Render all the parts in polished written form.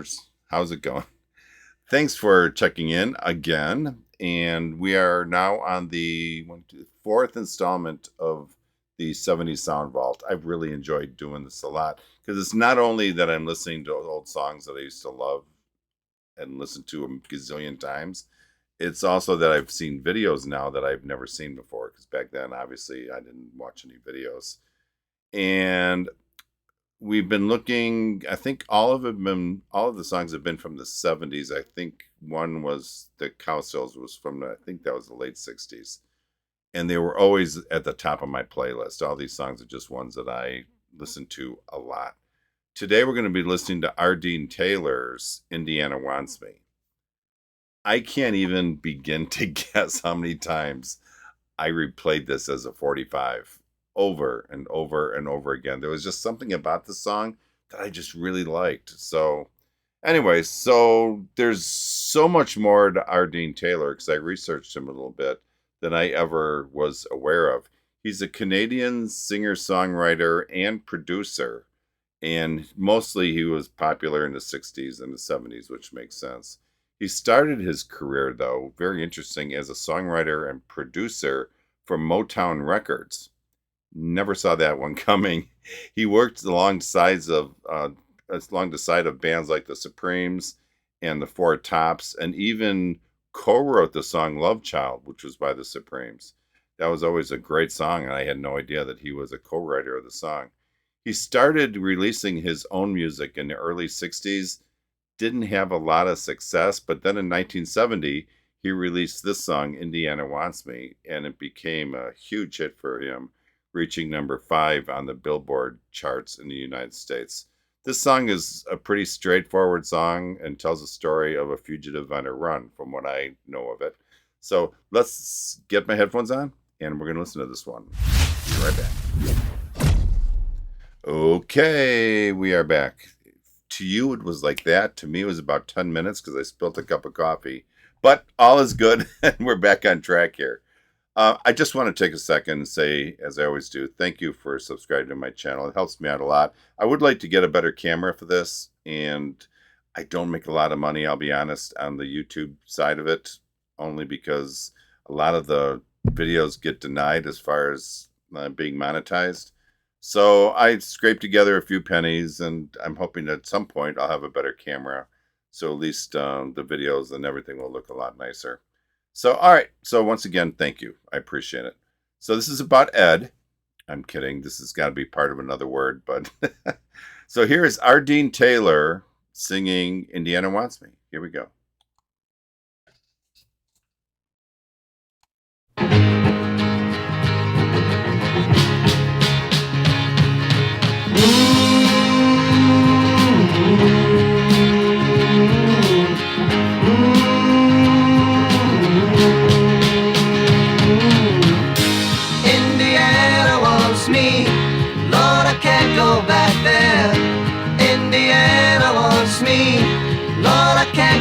viewers. How's it going? Thanks for checking in again. And we are now on the fourth installment of the 70's Sound Vault. I've really enjoyed doing this a lot because it's not only that I'm listening to old songs that I used to love and listen to a gazillion times, it's also that I've seen videos now that I've never seen before, because back then, obviously, I didn't watch any videos. And we've been looking, I think all of the songs have been from the 70's. I think one was the Cowsills was from, I think that was the late 60's. And they were always at the top of my playlist. All these songs are just ones that I listen to a lot. Today we're going to be listening to Ardeen Taylor's Indiana Wants Me. I can't even begin to guess how many times I replayed this as a 45 over and over and over again. There was just something about the song that I just really liked. So anyway, so there's so much more to Ardeen Taylor because I researched him a little bit than I ever was aware of. He's a Canadian singer-songwriter and producer, and mostly he was popular in the 60s and the 70s, which makes sense. He started his career, though, very interesting, as a songwriter and producer for Motown Records. Never saw that one coming. He worked alongside of bands like the Supremes and the Four Tops, and even co-wrote the song Love Child, which was by the Supremes. That was always a great song, and I had no idea that he was a co-writer of the song. He started releasing his own music in the early 60s, didn't have a lot of success, but then in 1970, he released this song, Indiana Wants Me, and it became a huge hit for him, reaching number 5 on the Billboard charts in the United States. This song is a pretty straightforward song and tells a story of a fugitive on a run, from what I know of it. So let's get my headphones on, and we're going to listen to this one. Be right back. Okay, we are back. To you, it was like that. To me, it was about 10 minutes because I spilled a cup of coffee. But all is good, and we're back on track here. I just want to take a second and say, as I always do, thank you for subscribing to my channel. It helps me out a lot. I would like to get a better camera for this, and I don't make a lot of money, I'll be honest, on the YouTube side of it, only because a lot of the videos get denied as far as being monetized. So I scraped together a few pennies, and I'm hoping that at some point I'll have a better camera, so at least the videos and everything will look a lot nicer. So, all right. So once again, thank you. I appreciate it. So this is about Ed. I'm kidding. This has got to be part of another word, but so here is Ardeen Taylor singing Indiana Wants Me. Here we go.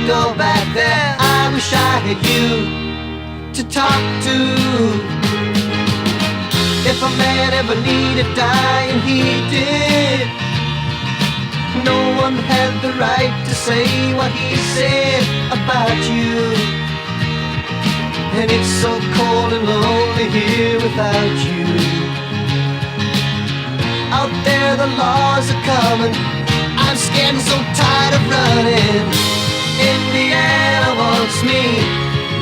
Go back there. I wish I had you to talk to. If a man ever needed dying, he did. No one had the right to say what he said about you. And it's so cold and lonely here without you. Out there the laws are coming, I'm scared and so tired of running. Indiana wants me,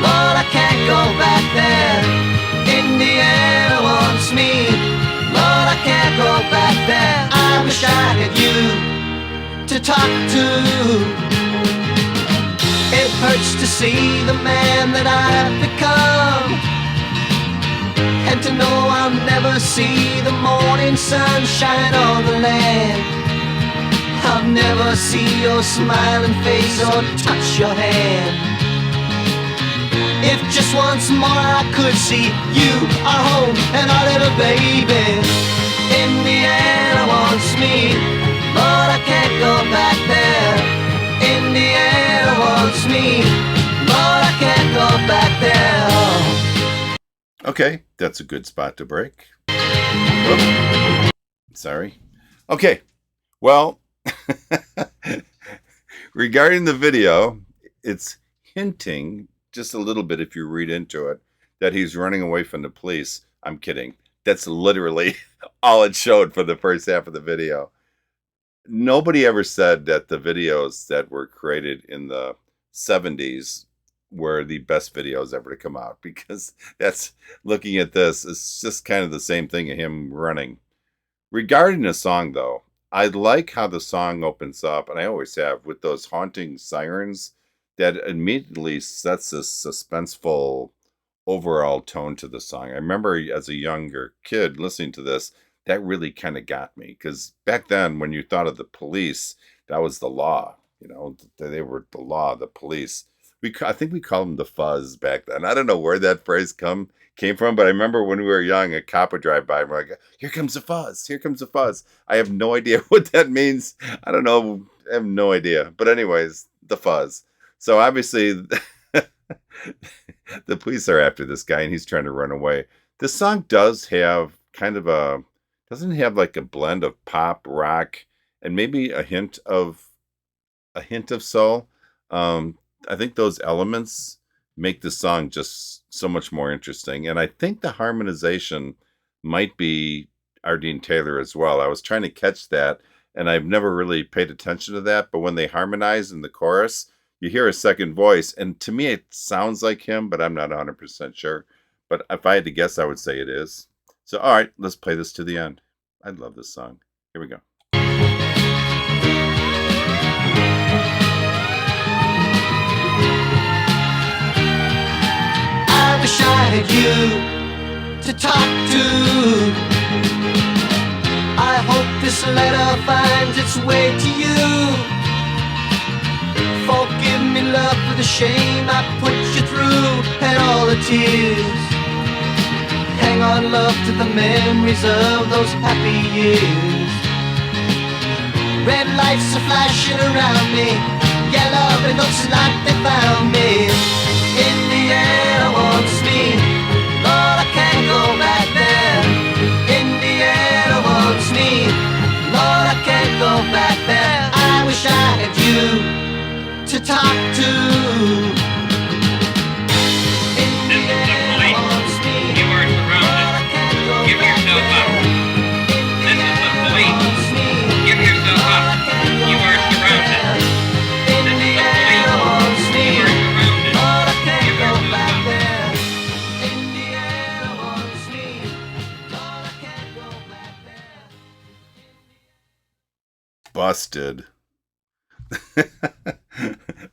Lord, I can't go back there. Indiana wants me, Lord, I can't go back there. I wish I had you to talk to. It hurts to see the man that I've become, and to know I'll never see the morning sun shine on the land. I'll never see your smiling face or touch your hand. If just once more I could see you, our home, and our little baby. Indiana wants me, Lord, I can't go back there. Indiana wants me, Lord, I can't go back there. Okay, that's a good spot to break. Whoop. Sorry. Okay, well, Regarding the video, it's hinting just a little bit if you read into it that he's running away from the police. I'm kidding. That's literally all it showed for the first half of the video. Nobody ever said that the videos that were created in the 70's were the best videos ever to come out because that's looking at this, it's just kind of the same thing of him running. Regarding the song, though, I like how the song opens up, and I always have, with those haunting sirens that immediately sets this suspenseful overall tone to the song. I remember as a younger kid listening to this, that really kind of got me because back then, when you thought of the police, that was the law. You know, they were the law, the police. I think we called them the fuzz back then. I don't know where that phrase came from, but I remember when we were young, a cop would drive by and we're like, "Here comes the fuzz! Here comes the fuzz!" I have no idea what that means. I don't know. I have no idea. But anyways, the fuzz. So obviously, the police are after this guy and he's trying to run away. This song does have kind of a doesn't have like a blend of pop, rock, and maybe a hint of soul. Um, I think those elements make the song just so much more interesting. And I think the harmonization might be Ardeen Taylor as well. I was trying to catch that, and I've never really paid attention to that. But when they harmonize in the chorus, you hear a second voice, and to me, it sounds like him, but I'm not 100% sure. But if I had to guess, I would say it is. So, all right, let's play this to the end. I love this song. Here we go. I wish I had you to talk to. I hope this letter finds its way to you. Forgive me, love, for the shame I put you through and all the tears. Hang on, love, to the memories of those happy years. Red lights are flashing around me. Yeah, love, it looks like they found me. Indiana wants me. Lord, I can't go back there. Indiana wants me. Lord, I can't go back there. I wish I had you to talk to. Indiana wants me. You are surrounded. Lord, I can't go Give back yourself there. up. This is the police. Wants me. Give yourself Lord, I up. can't go You are back surrounded. there. This is the Indiana police. wants me. You are surrounded. Lord, I can't Give go yourself back up. there. Indiana wants me. Lord, I can't go back there. Busted.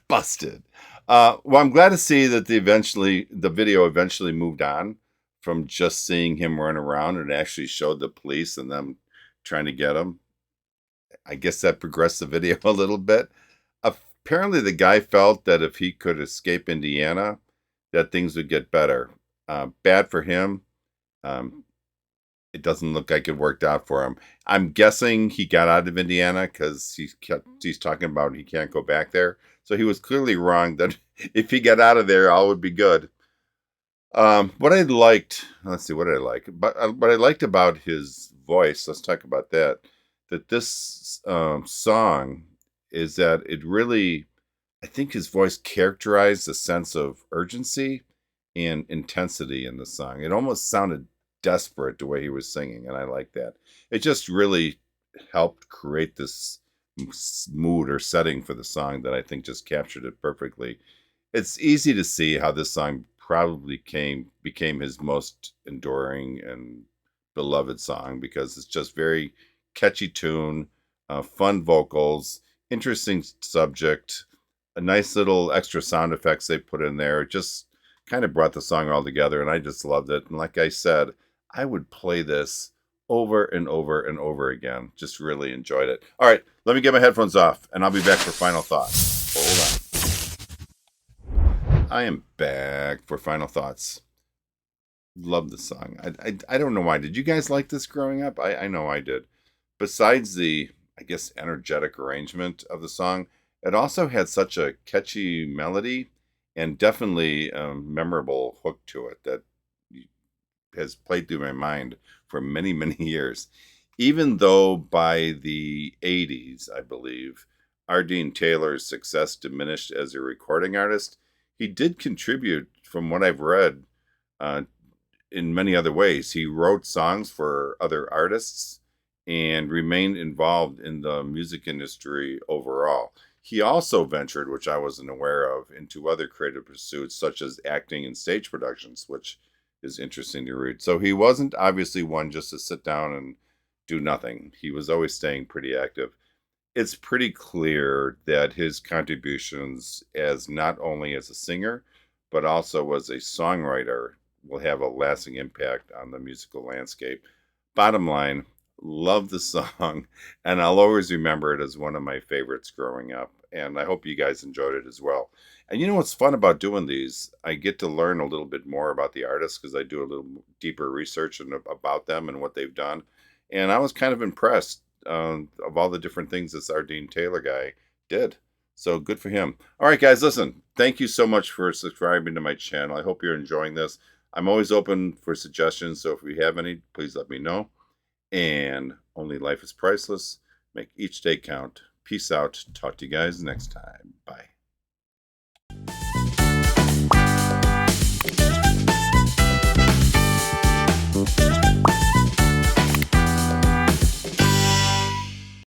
Busted. Well, I'm glad to see that the video eventually moved on from just seeing him run around and actually showed the police and them trying to get him. I guess that progressed the video a little bit. Apparently, the guy felt that if he could escape Indiana, that things would get better. Bad for him. Um, it doesn't look like it worked out for him. I'm guessing he got out of Indiana because he's talking about he can't go back there. So he was clearly wrong that if he got out of there, all would be good. What I liked, let's see, what did I like? But what I liked about his voice, let's talk about that. That this song is that it really, I think his voice characterized a sense of urgency and intensity in the song. It almost sounded desperate the way he was singing, and I like that. It just really helped create this mood or setting for the song that I think just captured it perfectly. It's easy to see how this song probably became his most enduring and beloved song because it's just very catchy tune, fun vocals, interesting subject, a nice little extra sound effects they put in there. It just kind of brought the song all together, and I just loved it. And like I said, I would play this over and over and over again. Just really enjoyed it. All right, let me get my headphones off, and I'll be back for final thoughts. Hold on. I am back for final thoughts. Love the song. I don't know why. Did you guys like this growing up? I know I did. Besides the, I guess, energetic arrangement of the song, it also had such a catchy melody and definitely a memorable hook to it that has played through my mind for many, many years. Even though by the 80's, I believe, Ardeen Taylor's success diminished as a recording artist, he did contribute, from what I've read, uh, in many other ways. He wrote songs for other artists and remained involved in the music industry overall. He also ventured, which I wasn't aware of, into other creative pursuits such as acting and stage productions, which is interesting to read. So he wasn't obviously one just to sit down and do nothing. He was always staying pretty active. It's pretty clear that his contributions, as not only as a singer but also as a songwriter, will have a lasting impact on the musical landscape. Bottom line, love the song, and I'll always remember it as one of my favorites growing up. And I hope you guys enjoyed it as well. And you know what's fun about doing these? I get to learn a little bit more about the artists because I do a little deeper research about them and what they've done. And I was kind of impressed of all the different things this Ardeen Taylor guy did. So good for him. All right, guys, listen, thank you so much for subscribing to my channel. I hope you're enjoying this. I'm always open for suggestions, so if you have any, please let me know. And only life is priceless. Make each day count. Peace out. Talk to you guys next time. Bye.